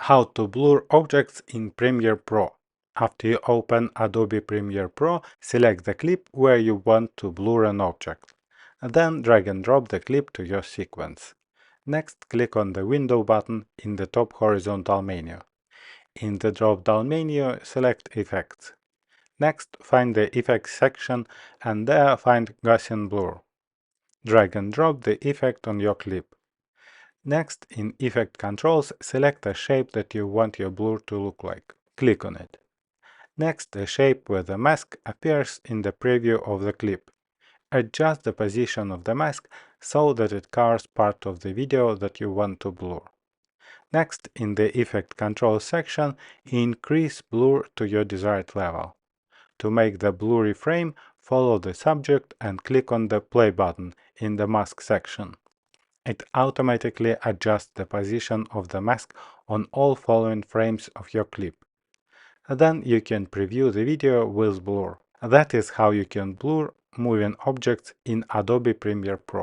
How to blur objects in Premiere Pro. After you open Adobe Premiere Pro, select the clip where you want to blur an object. Then drag and drop the clip to your sequence. Next, click on the Window button in the top horizontal menu. In the drop-down menu, select Effects. Next, find the Effects section and there find Gaussian Blur. Drag and drop the effect on your clip. Next, in Effect Controls, select a shape that you want your blur to look like. Click on it. Next, the shape where the mask appears in the preview of the clip. Adjust the position of the mask so that it covers part of the video that you want to blur. Next, in the Effect Controls section, increase blur to your desired level. To make the blurry frame, follow the subject and click on the Play button in the Mask section. It automatically adjusts the position of the mask on all following frames of your clip. Then you can preview the video with blur. That is how you can blur moving objects in Adobe Premiere Pro.